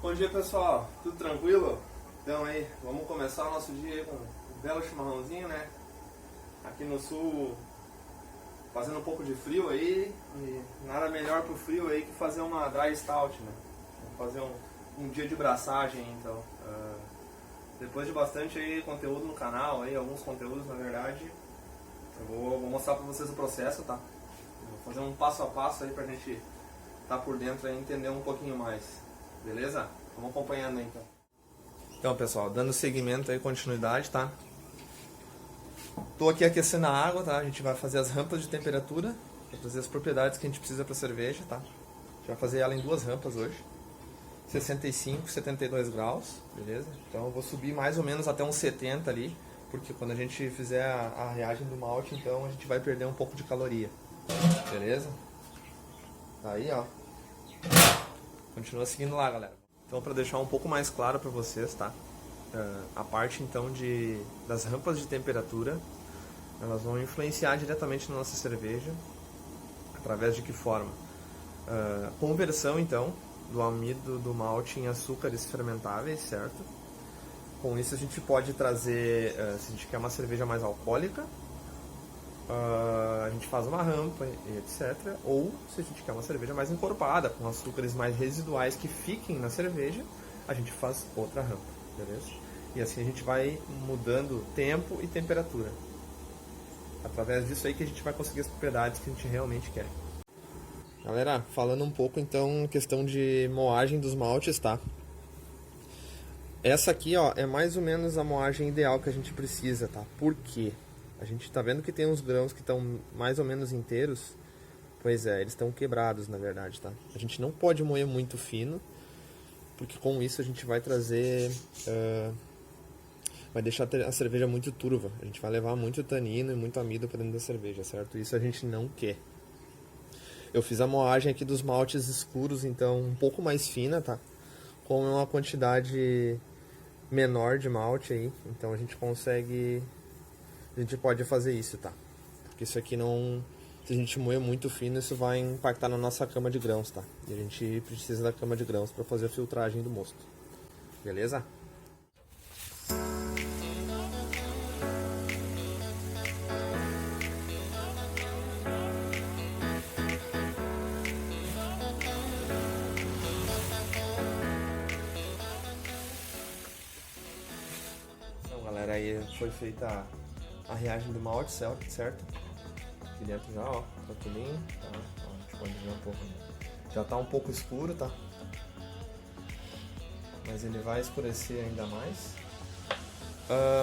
Bom dia, pessoal, tudo tranquilo? Então aí, vamos começar o nosso dia com um belo chimarrãozinho, né? Aqui no sul, fazendo um pouco de frio aí, e nada melhor pro frio aí que fazer uma dry stout, né? Fazer um dia de braçagem, então. Depois de bastante aí conteúdo no canal, aí, alguns conteúdos na verdade, eu vou mostrar pra vocês o processo, tá? Vou fazer um passo a passo aí pra gente estar por dentro e entender um pouquinho mais. Beleza? Vamos acompanhando aí então. Então, pessoal, dando seguimento aí, continuidade, tá? Tô aqui aquecendo a água, tá? A gente vai fazer as rampas de temperatura, para trazer as propriedades que a gente precisa para cerveja, tá? A gente vai fazer ela em duas rampas hoje. 65, 72 graus, beleza? Então eu vou subir mais ou menos até uns 70 ali, porque quando a gente fizer a reagem do malte, então a gente vai perder um pouco de caloria. Beleza? Tá aí, ó. Continua seguindo lá, galera. Então, para deixar um pouco mais claro para vocês, tá? A parte então das rampas de temperatura, elas vão influenciar diretamente na nossa cerveja. Através de que forma? Conversão então do amido do malte em açúcares fermentáveis, certo? Com isso a gente pode trazer, se a gente quer uma cerveja mais alcoólica, a gente faz uma rampa e etc. Ou se a gente quer uma cerveja mais encorpada, com açúcares mais residuais que fiquem na cerveja, a gente faz outra rampa, beleza? E assim a gente vai mudando tempo e temperatura. Através disso aí que a gente vai conseguir as propriedades que a gente realmente quer. Galera, falando um pouco então questão de moagem dos maltes, tá? Essa aqui, ó, é mais ou menos a moagem ideal que a gente precisa, tá? Por quê? A gente tá vendo que tem uns grãos que estão mais ou menos inteiros. Pois é, eles estão quebrados na verdade, tá? A gente não pode moer muito fino, porque com isso a gente vai trazer... vai deixar a cerveja muito turva. A gente vai levar muito tanino e muito amido para dentro da cerveja, certo? Isso a gente não quer. Eu fiz a moagem aqui dos maltes escuros, então um pouco mais fina, tá? Com uma quantidade menor de malte aí, então a gente consegue... A gente pode fazer isso, tá? Porque isso aqui não... Se a gente moer muito fino, isso vai impactar na nossa cama de grãos, tá? E a gente precisa da cama de grãos para fazer a filtragem do mosto. Beleza? Então, galera, aí foi feita a reagem do malte, certo? Aqui dentro já, ó, tranquilinho, tá? Ó, a gente pode ver um pouco. Já tá um pouco escuro, tá? Mas ele vai escurecer ainda mais.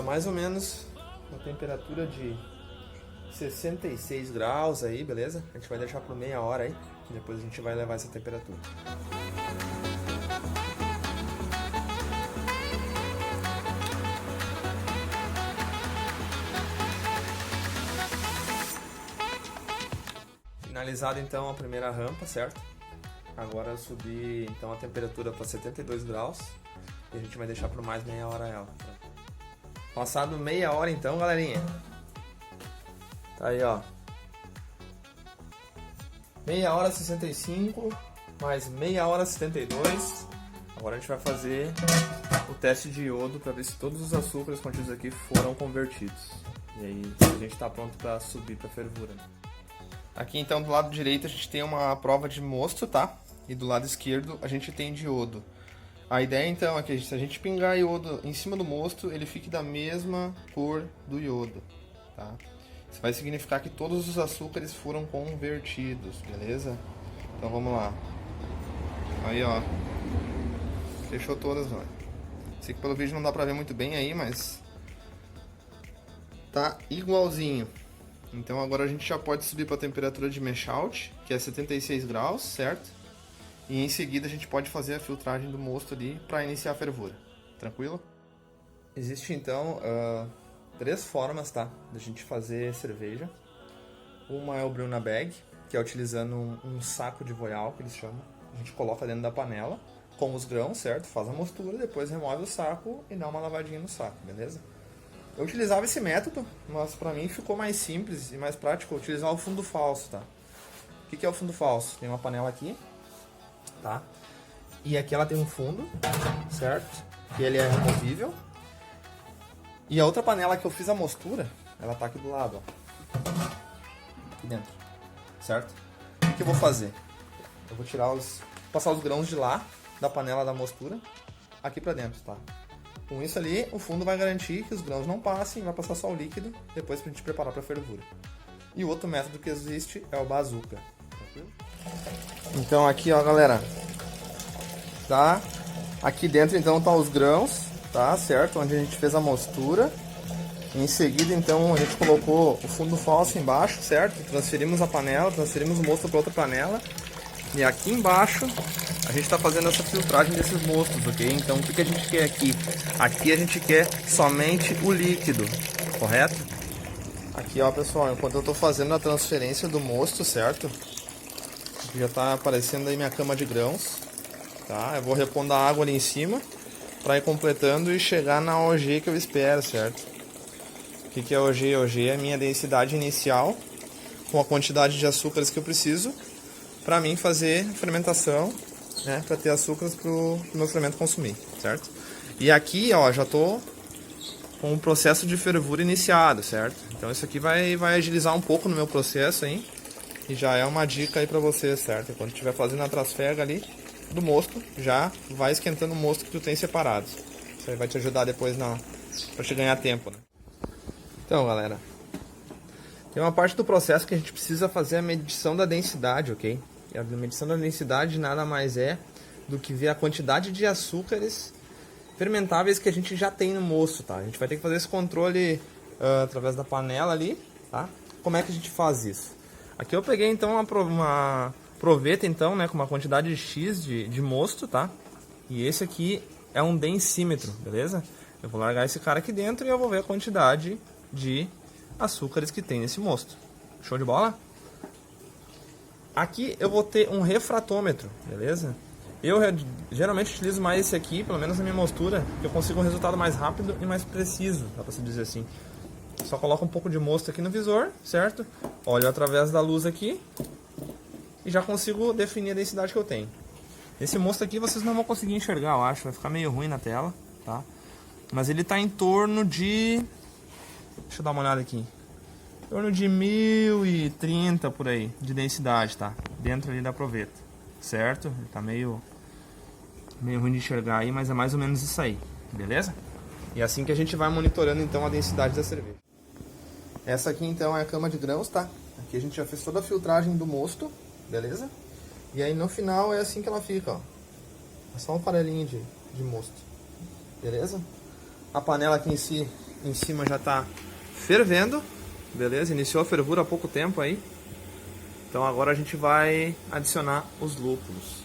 Mais ou menos uma temperatura de 66 graus aí, beleza? A gente vai deixar por meia hora aí, e depois a gente vai levar essa temperatura. Finalizado então a primeira rampa, certo? Agora eu subi então a temperatura para 72 graus e a gente vai deixar por mais meia hora ela. Passado meia hora então, galerinha. Tá aí, ó. Meia hora 65, mais meia hora 72. Agora a gente vai fazer o teste de iodo para ver se todos os açúcares contidos aqui foram convertidos. E aí a gente está pronto para subir para fervura. Aqui então do lado direito a gente tem uma prova de mosto, tá? E do lado esquerdo a gente tem de iodo. A ideia então é que se a gente pingar iodo em cima do mosto, ele fique da mesma cor do iodo, tá? Isso vai significar que todos os açúcares foram convertidos, beleza? Então vamos lá. Aí, ó. Fechou todas, ó. Sei que pelo vídeo não dá pra ver muito bem aí, mas tá igualzinho. Então agora a gente já pode subir para a temperatura de mash out, que é 76 graus, certo? E em seguida a gente pode fazer a filtragem do mosto ali para iniciar a fervura. Tranquilo? Existe então três formas, tá, da gente fazer cerveja. Uma é o brew na bag, que é utilizando um saco de voyal, que eles chamam. A gente coloca dentro da panela com os grãos, certo? Faz a mostura, depois remove o saco e dá uma lavadinha no saco, beleza? Eu utilizava esse método, mas pra mim ficou mais simples e mais prático utilizar o fundo falso, tá? O que é o fundo falso? Tem uma panela aqui, tá? E aqui ela tem um fundo, certo? Que ele é removível. E a outra panela que eu fiz a mostura, ela tá aqui do lado, ó. Aqui dentro, certo? O que eu vou fazer? Eu vou passar os grãos de lá, da panela da mostura, aqui pra dentro, tá? Com isso ali, o fundo vai garantir que os grãos não passem, vai passar só o líquido, depois pra gente preparar pra fervura. E o outro método que existe é o bazuca. Então aqui, ó, galera, tá? Aqui dentro então tá os grãos, tá? Certo? Onde a gente fez a mostura. Em seguida então a gente colocou o fundo falso embaixo, certo? Transferimos a panela, transferimos o mosto para outra panela. E aqui embaixo a gente está fazendo essa filtragem desses mostos, ok? Então o que a gente quer aqui? Aqui a gente quer somente o líquido, correto? Aqui, ó, pessoal, enquanto eu estou fazendo a transferência do mosto, certo? Já está aparecendo aí minha cama de grãos, tá? Eu vou repondo a água ali em cima para ir completando e chegar na OG que eu espero, certo? O que é OG? OG é a minha densidade inicial com a quantidade de açúcares que eu preciso para mim fazer fermentação, né? Para ter açúcares para o meu fermento consumir, certo? E aqui, ó, já tô com o processo de fervura iniciado, certo? Então isso aqui vai agilizar um pouco no meu processo, hein? E já é uma dica aí para você, certo? Quando estiver fazendo a trasfega ali do mosto, já vai esquentando o mosto que tu tem separado. Isso aí vai te ajudar depois para te ganhar tempo, né? Então, galera, tem uma parte do processo que a gente precisa fazer a medição da densidade, ok? E a medição da densidade nada mais é do que ver a quantidade de açúcares fermentáveis que a gente já tem no mosto, tá? A gente vai ter que fazer esse controle através da panela ali, tá? Como é que a gente faz isso? Aqui eu peguei então uma proveta, então, né, com uma quantidade X de mosto, tá? E esse aqui é um densímetro, beleza? Eu vou largar esse cara aqui dentro e eu vou ver a quantidade de açúcares que tem nesse mosto. Show de bola? Aqui eu vou ter um refratômetro, beleza? Eu geralmente utilizo mais esse aqui, pelo menos na minha mostura, que eu consigo um resultado mais rápido e mais preciso, dá pra se dizer assim. Só coloco um pouco de mosto aqui no visor, certo? Olho através da luz aqui e já consigo definir a densidade que eu tenho. Esse mosto aqui vocês não vão conseguir enxergar, eu acho, vai ficar meio ruim na tela, tá? Mas ele tá em torno de... Deixa eu dar uma olhada aqui. Em torno de 1030 por aí, de densidade, tá? Dentro ali da proveta, certo? Ele tá meio ruim de enxergar aí, mas é mais ou menos isso aí, beleza? E é assim que a gente vai monitorando então a densidade da cerveja. Essa aqui então é a cama de grãos, tá? Aqui a gente já fez toda a filtragem do mosto, beleza? E aí no final é assim que ela fica, ó. É só um farelinho de mosto, beleza? A panela aqui em cima já tá fervendo, beleza? Iniciou a fervura há pouco tempo aí. Então agora a gente vai adicionar os lúpulos.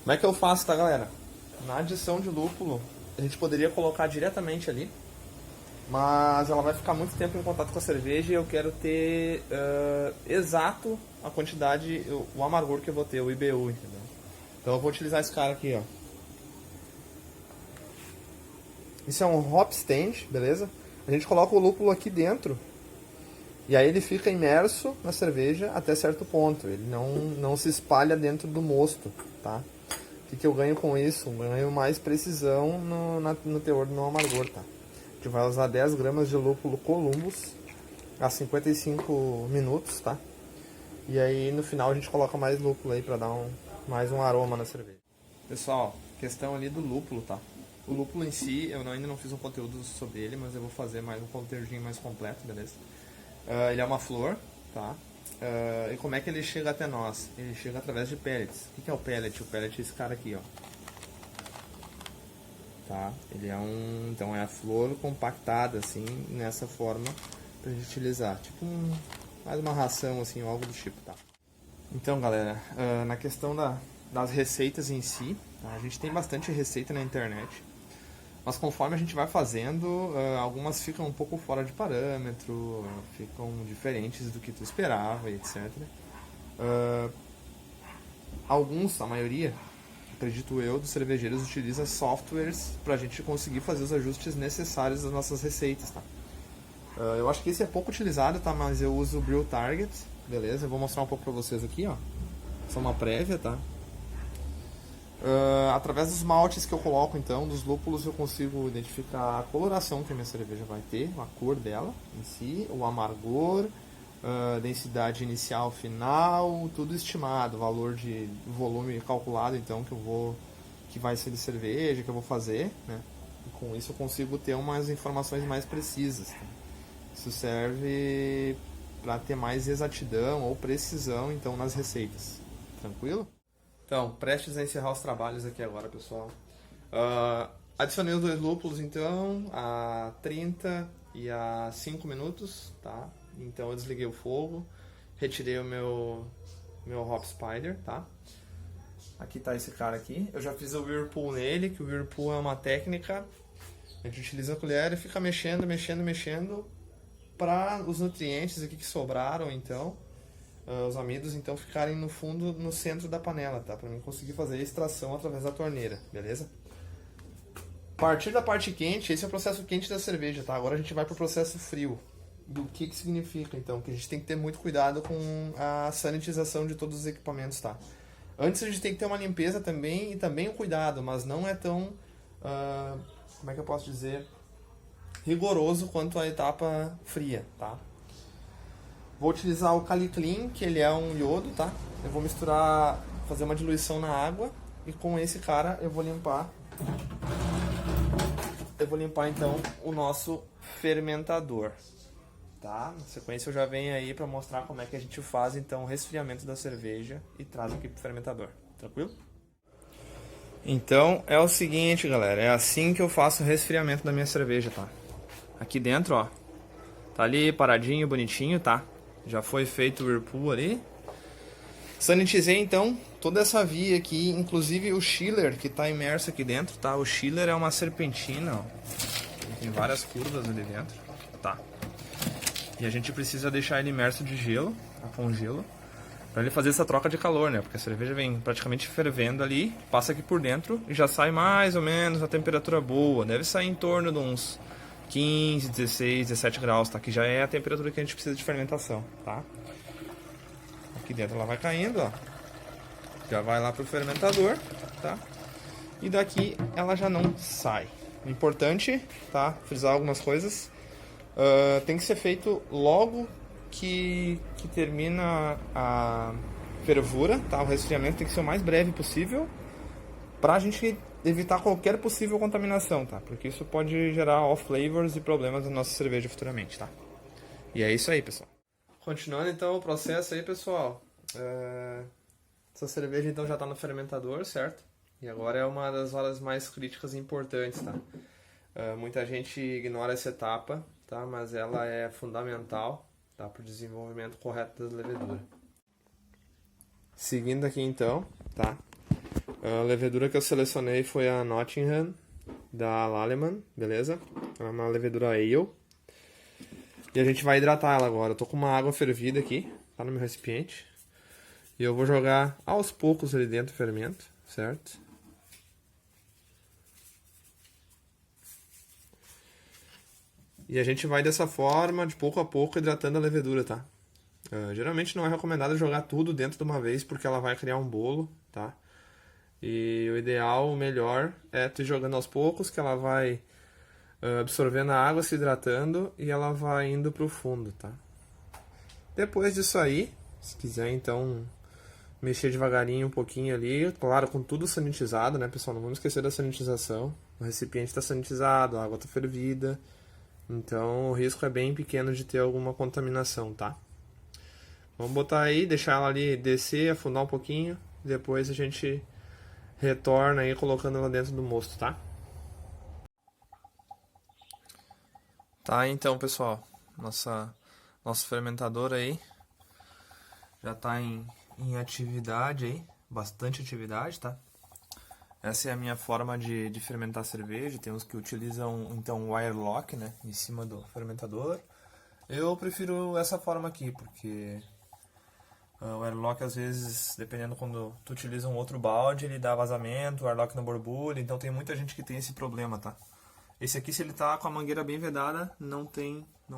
Como é que eu faço, tá, galera? Na adição de lúpulo, a gente poderia colocar diretamente ali, mas ela vai ficar muito tempo em contato com a cerveja e eu quero ter exato a quantidade, o amargor que eu vou ter, o IBU, entendeu? Então eu vou utilizar esse cara aqui, ó. Isso é um hop stand, beleza? A gente coloca o lúpulo aqui dentro e aí ele fica imerso na cerveja até certo ponto. Ele não se espalha dentro do mosto, tá? O que eu ganho com isso? Eu ganho mais precisão no teor do meu amargor, tá? A gente vai usar 10 gramas de lúpulo Columbus a 55 minutos, tá? E aí no final a gente coloca mais lúpulo aí pra dar mais um aroma na cerveja. Pessoal, questão ali do lúpulo, tá? O lúpulo em si, eu ainda não fiz um conteúdo sobre ele, mas eu vou fazer mais um conteúdinho mais completo, beleza? Ele é uma flor, tá? E como é que ele chega até nós? Ele chega através de pellets. O que é o pellet? O pellet é esse cara aqui, ó. Tá? Ele é então é a flor compactada, assim, nessa forma pra gente utilizar. Tipo mais uma ração, assim, ou algo do tipo, tá? Então, galera, na questão das receitas em si, tá? A gente tem bastante receita na internet. Mas conforme a gente vai fazendo, algumas ficam um pouco fora de parâmetro, ficam diferentes do que tu esperava, etc. Alguns, a maioria, acredito eu, dos cervejeiros utiliza softwares para a gente conseguir fazer os ajustes necessários das nossas receitas, tá? Eu acho que esse é pouco utilizado, tá? Mas eu uso o Brew Target, beleza? Eu vou mostrar um pouco para vocês aqui, ó. Essa é uma prévia, tá? Através dos maltes que eu coloco, então, dos lúpulos, eu consigo identificar a coloração que a minha cerveja vai ter, a cor dela em si, o amargor, densidade inicial, final, tudo estimado, valor de volume calculado, então, que vai ser de cerveja, que eu vou fazer, né? E com isso eu consigo ter umas informações mais precisas. Tá? Isso serve para ter mais exatidão ou precisão, então, nas receitas. Tranquilo? Então, prestes a encerrar os trabalhos aqui agora, pessoal. Adicionei os 2 lúpulos, então, a 30 e a 5 minutos, tá? Então eu desliguei o fogo, retirei o meu Hop Spider, tá? Aqui tá esse cara aqui. Eu já fiz o Whirlpool nele, que o Whirlpool é uma técnica. A gente utiliza a colher e fica mexendo para os nutrientes aqui que sobraram, então, os amidos, então, ficarem no fundo, no centro da panela, tá? Para mim conseguir fazer a extração através da torneira, beleza? A partir da parte quente, esse é o processo quente da cerveja, tá? Agora a gente vai para o processo frio. Do que significa, então? Que a gente tem que ter muito cuidado com a sanitização de todos os equipamentos, tá? Antes a gente tem que ter uma limpeza também e também um cuidado, mas não é tão, como é que eu posso dizer, rigoroso quanto a etapa fria, tá? Vou utilizar o Caliclean, que ele é um iodo, tá? Eu vou misturar, fazer uma diluição na água e com esse cara eu vou limpar então o nosso fermentador, tá? Na sequência eu já venho aí para mostrar como é que a gente faz então o resfriamento da cerveja e traz aqui pro fermentador, tranquilo? Então é o seguinte, galera, é assim que eu faço o resfriamento da minha cerveja, tá? Aqui dentro, ó, tá ali paradinho, bonitinho, tá? Já foi feito o Whirlpool ali. Sanitizei então toda essa via aqui, inclusive o chiller que tá imerso aqui dentro, tá? O chiller é uma serpentina, ó. Tem várias curvas ali dentro, tá? E a gente precisa deixar ele imerso de gelo, com gelo, para ele fazer essa troca de calor, né? Porque a cerveja vem praticamente fervendo ali, passa aqui por dentro e já sai mais ou menos a temperatura boa. Deve sair em torno de uns 15, 16, 17 graus, tá? Que já é a temperatura que a gente precisa de fermentação, tá? Aqui dentro ela vai caindo, ó. Já vai lá pro fermentador, tá? E daqui ela já não sai. Importante, tá? Frisar algumas coisas. Tem que ser feito logo que termina a fervura, tá? O resfriamento tem que ser o mais breve possível pra gente evitar qualquer possível contaminação, tá? Porque isso pode gerar off-flavors e problemas na nossa cerveja futuramente, tá? E é isso aí, pessoal. Continuando então o processo aí, pessoal. Essa cerveja então já está no fermentador, certo? E agora é uma das horas mais críticas e importantes, tá? Muita gente ignora essa etapa, tá? Mas ela é fundamental, tá? Para o desenvolvimento correto da levedura. Seguindo aqui então, tá? A levedura que eu selecionei foi a Nottingham, da Lallemand, beleza? Ela é uma levedura ale. E a gente vai hidratar ela agora. Eu tô com uma água fervida aqui, tá no meu recipiente. E eu vou jogar aos poucos ali dentro o fermento, certo? E a gente vai dessa forma, de pouco a pouco, hidratando a levedura, tá? Geralmente não é recomendado jogar tudo dentro de uma vez, porque ela vai criar um bolo, tá? E o ideal, o melhor, é tu ir jogando aos poucos, que ela vai absorvendo a água, se hidratando, e ela vai indo pro fundo, tá? Depois disso aí, se quiser então mexer devagarinho um pouquinho ali, claro, com tudo sanitizado, né, pessoal? Não vamos esquecer da sanitização. O recipiente está sanitizado, a água está fervida, então o risco é bem pequeno de ter alguma contaminação, tá? Vamos botar aí, deixar ela ali descer, afundar um pouquinho, depois a gente retorna aí colocando ela dentro do mosto, tá? Tá, então, pessoal, nosso fermentador aí já está em atividade aí, bastante atividade, tá? Essa é a minha forma de fermentar cerveja. Tem uns que utilizam então wire lock, né, em cima do fermentador. Eu prefiro essa forma aqui, porque o wire lock às vezes, dependendo quando tu utiliza um outro balde, ele dá vazamento, o wire lock não borbulha, então tem muita gente que tem esse problema, tá? Esse aqui, se ele tá com a mangueira bem vedada, não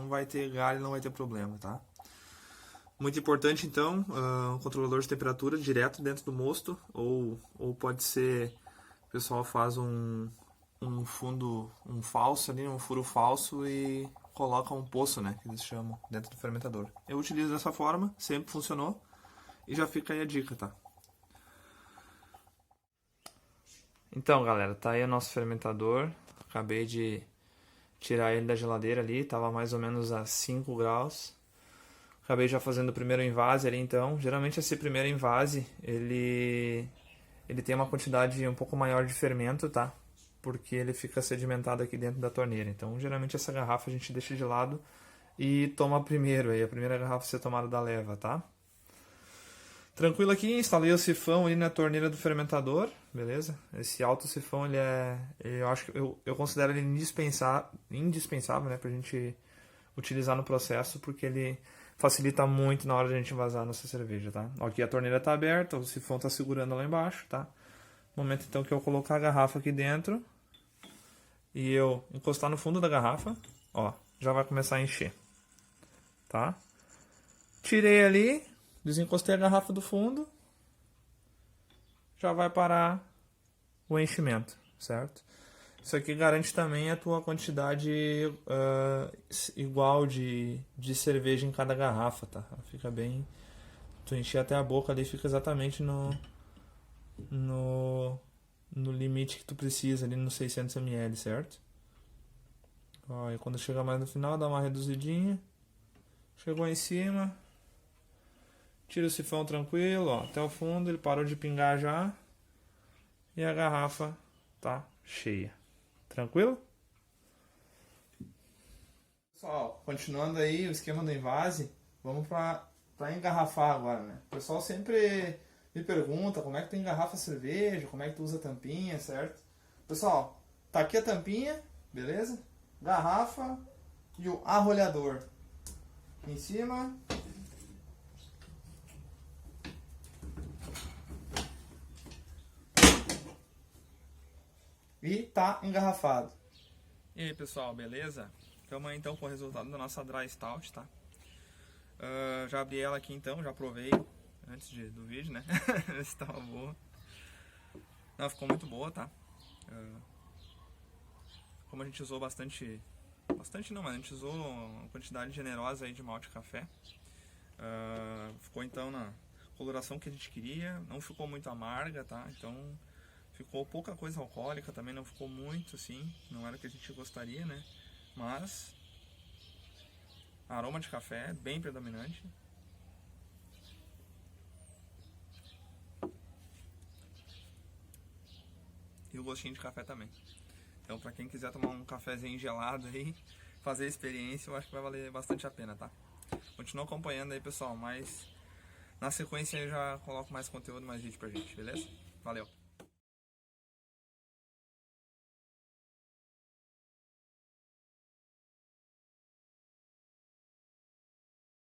vai ter galho, não vai ter problema, tá? Muito importante então, um controlador de temperatura direto dentro do mosto, ou pode ser, o pessoal faz um fundo, um falso ali, um furo falso e coloca um poço, né, que eles chamam, dentro do fermentador. Eu utilizo dessa forma, sempre funcionou, e já fica aí a dica, tá? Então, galera, tá aí o nosso fermentador. Acabei de tirar ele da geladeira ali, tava mais ou menos a 5 graus. Acabei já fazendo o primeiro invase ali, então. Geralmente esse primeiro invase, ele tem uma quantidade um pouco maior de fermento, tá? Porque ele fica sedimentado aqui dentro da torneira. Então, geralmente essa garrafa a gente deixa de lado e toma primeiro. Aí a primeira garrafa ser tomada da leva, tá? Tranquilo aqui, instalei o sifão ali na torneira do fermentador, beleza? Esse alto sifão, eu acho que eu considero ele indispensável, né, pra gente utilizar no processo, porque ele facilita muito na hora de a gente vazar nossa cerveja, tá? Aqui a torneira tá aberta, o sifão tá segurando lá embaixo, tá? Momento então que eu colocar a garrafa aqui dentro e eu encostar no fundo da garrafa, ó, já vai começar a encher, tá? Tirei ali, desencostei a garrafa do fundo, já vai parar o enchimento, certo? Isso aqui garante também a tua quantidade igual de cerveja em cada garrafa, tá? Fica bem... Tu encher até a boca ali, fica exatamente no limite que tu precisa, ali nos 600 ml, certo? Ó, e quando chegar mais no final, dá uma reduzidinha. Chegou em cima... Tira o sifão tranquilo, ó, até o fundo, ele parou de pingar já. E a garrafa tá cheia. Tranquilo? Pessoal, continuando aí o esquema do invase, vamos para engarrafar agora, né? O pessoal sempre me pergunta como é que tu engarrafa a cerveja, como é que tu usa a tampinha, certo? Pessoal, tá aqui a tampinha, beleza? Garrafa e o arrolhador. Aqui em cima... E tá engarrafado. E aí, pessoal, beleza? Estamos aí então com o resultado da nossa Dry Stout, tá? Já abri ela aqui então, já provei antes do vídeo, né? Ver se tava boa. Não, ficou muito boa, tá? Como a gente usou bastante não, mas a gente usou uma quantidade generosa aí de malte de café. Ficou então na coloração que a gente queria, não ficou muito amarga, tá? Então... Ficou pouca coisa alcoólica, também não ficou muito assim, não era o que a gente gostaria, né? Mas aroma de café bem predominante. E o gostinho de café também. Então, pra quem quiser tomar um cafezinho gelado aí, fazer a experiência, eu acho que vai valer bastante a pena, tá? Continua acompanhando aí, pessoal, mas na sequência eu já coloco mais conteúdo, mais vídeo pra gente, beleza? Valeu!